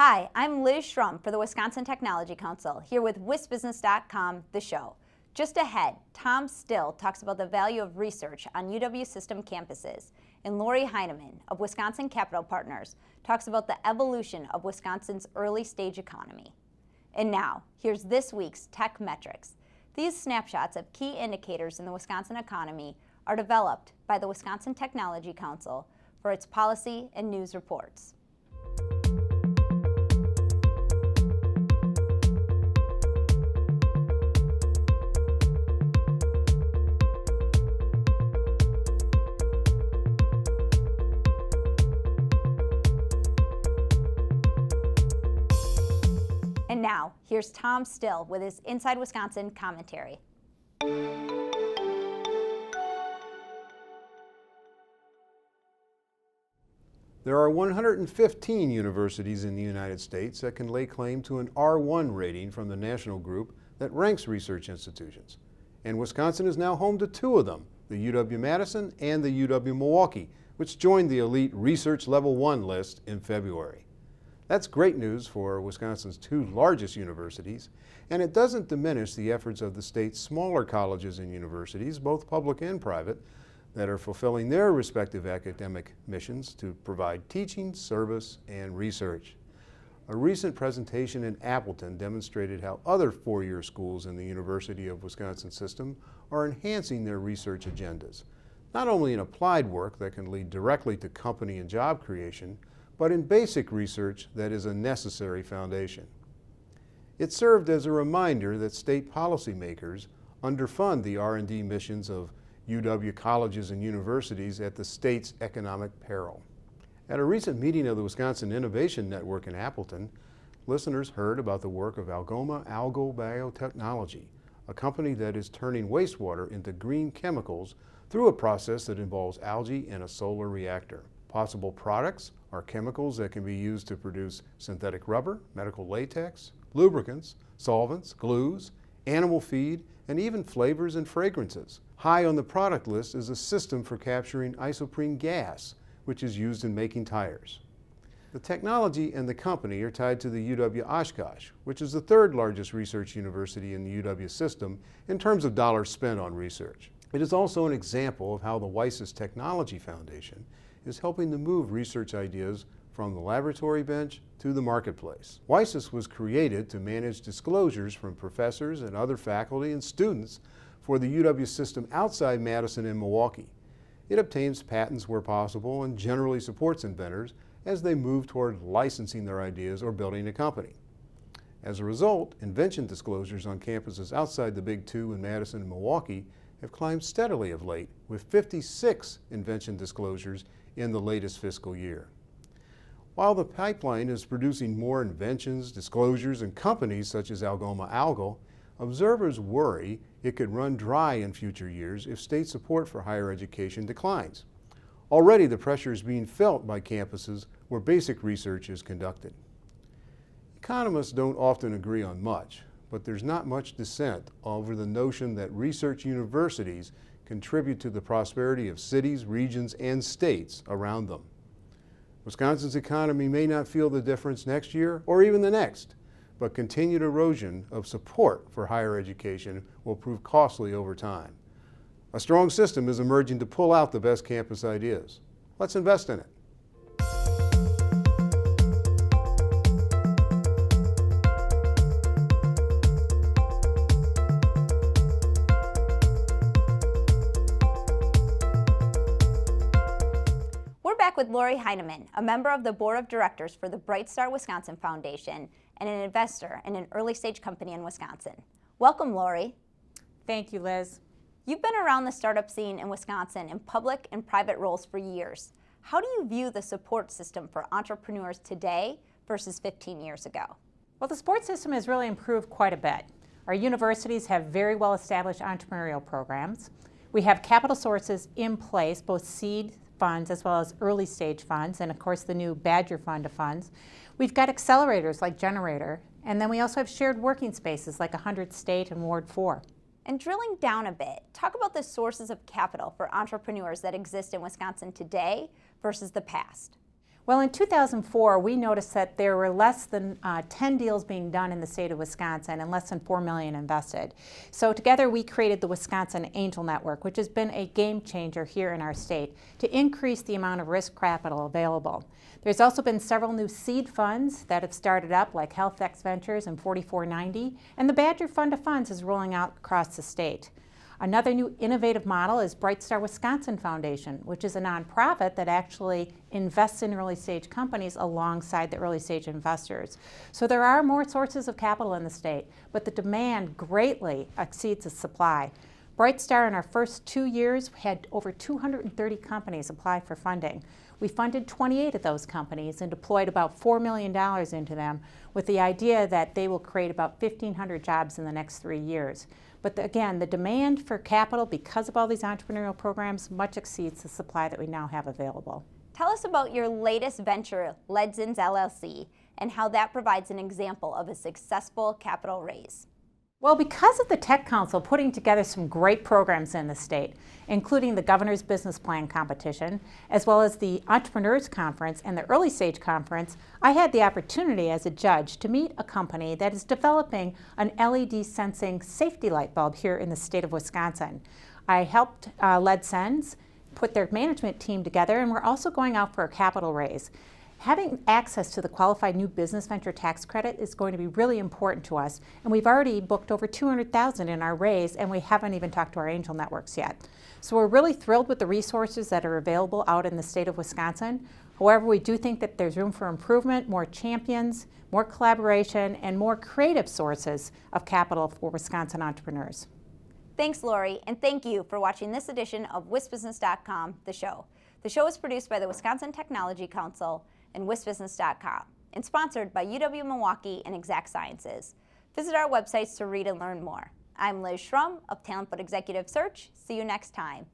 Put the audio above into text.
Hi, I'm Liz Schrum for the Wisconsin Technology Council, here with WisBusiness.com, the show. Just ahead, Tom Still talks about the value of research on UW System campuses, and Lori Heineman of Wisconsin Capital Partners talks about the evolution of Wisconsin's early stage economy. And now, here's this week's Tech Metrics. These snapshots of key indicators in the Wisconsin economy are developed by the Wisconsin Technology Council for its policy and news reports. And now, here's Tom Still with his Inside Wisconsin commentary. There are 115 universities in the United States that can lay claim to an R1 rating from the national group that ranks research institutions. And Wisconsin is now home to two of them, the UW-Madison and the UW-Milwaukee, which joined the elite Research Level 1 list in February. That's great news for Wisconsin's two largest universities, and it doesn't diminish the efforts of the state's smaller colleges and universities, both public and private, that are fulfilling their respective academic missions to provide teaching, service, and research. A recent presentation in Appleton demonstrated how other four-year schools in the University of Wisconsin system are enhancing their research agendas, not only in applied work that can lead directly to company and job creation, but in basic research that is a necessary foundation. It served as a reminder that state policymakers underfund the R&D missions of UW colleges and universities at the state's economic peril. At a recent meeting of the Wisconsin Innovation Network in Appleton, listeners heard about the work of Algoma Algal Biotechnology, a company that is turning wastewater into green chemicals through a process that involves algae and a solar reactor. Possible products are chemicals that can be used to produce synthetic rubber, medical latex, lubricants, solvents, glues, animal feed, and even flavors and fragrances. High on the product list is a system for capturing isoprene gas, which is used in making tires. The technology and the company are tied to the UW-Oshkosh, which is the third largest research university in the UW system in terms of dollars spent on research. It is also an example of how the WISES Technology Foundation is helping to move research ideas from the laboratory bench to the marketplace. WISES was created to manage disclosures from professors and other faculty and students for the UW system outside Madison and Milwaukee. It obtains patents where possible and generally supports inventors as they move toward licensing their ideas or building a company. As a result, invention disclosures on campuses outside the Big Two in Madison and Milwaukee have climbed steadily of late, with 56 invention disclosures in the latest fiscal year. While the pipeline is producing more inventions, disclosures, and companies such as Algoma Algal, observers worry it could run dry in future years if state support for higher education declines. Already the pressure is being felt by campuses where basic research is conducted. Economists don't often agree on much, but there's not much dissent over the notion that research universities contribute to the prosperity of cities, regions, and states around them. Wisconsin's economy may not feel the difference next year or even the next, but continued erosion of support for higher education will prove costly over time. A strong system is emerging to pull out the best campus ideas. Let's invest in it. With Lori Heineman, a member of the board of directors for the Bright Star Wisconsin Foundation and an investor in an early stage company in Wisconsin. Welcome, Lori. Thank you, Liz. You've been around the startup scene in Wisconsin in public and private roles for years. How do you view the support system for entrepreneurs today versus 15 years ago? Well, the support system has really improved quite a bit. Our universities have very well established entrepreneurial programs. We have capital sources in place, both seed funds as well as early stage funds, and of course the new Badger Fund of funds. We've got accelerators like Generator, and then we also have shared working spaces like 100 State and Ward 4. And drilling down a bit, talk about the sources of capital for entrepreneurs that exist in Wisconsin today versus the past. Well, in 2004, we noticed that there were less than 10 deals being done in the state of Wisconsin and less than $4 million invested. So together we created the Wisconsin Angel Network, which has been a game changer here in our state to increase the amount of risk capital available. There's also been several new seed funds that have started up, like HealthX Ventures and 4490, and the Badger Fund of Funds is rolling out across the state. Another new innovative model is Brightstar Wisconsin Foundation, which is a nonprofit that actually invests in early stage companies alongside the early stage investors. So there are more sources of capital in the state, but the demand greatly exceeds the supply. Brightstar in our first 2 years had over 230 companies apply for funding. We funded 28 of those companies and deployed about $4 million into them with the idea that they will create about 1,500 jobs in the next 3 years. But again, the demand for capital because of all these entrepreneurial programs much exceeds the supply that we now have available. Tell us about your latest venture, Ledzins LLC, and how that provides an example of a successful capital raise. Well, because of the Tech Council putting together some great programs in the state, including the Governor's Business Plan Competition, as well as the Entrepreneurs Conference and the Early Stage Conference, I had the opportunity as a judge to meet a company that is developing an LED sensing safety light bulb here in the state of Wisconsin. I helped Ledzins put their management team together, and we're also going out for a capital raise. Having access to the qualified new business venture tax credit is going to be really important to us, and we've already booked over $200,000 in our raise, and we haven't even talked to our angel networks yet. So we're really thrilled with the resources that are available out in the state of Wisconsin. However, we do think that there's room for improvement, more champions, more collaboration, and more creative sources of capital for Wisconsin entrepreneurs. Thanks, Lori, and thank you for watching this edition of WisBusiness.com, the show. The show is produced by the Wisconsin Technology Council and WisBusiness.com, and sponsored by UW-Milwaukee and Exact Sciences. Visit our websites to read and learn more. I'm Liz Schrum of Talent But Executive Search. See you next time.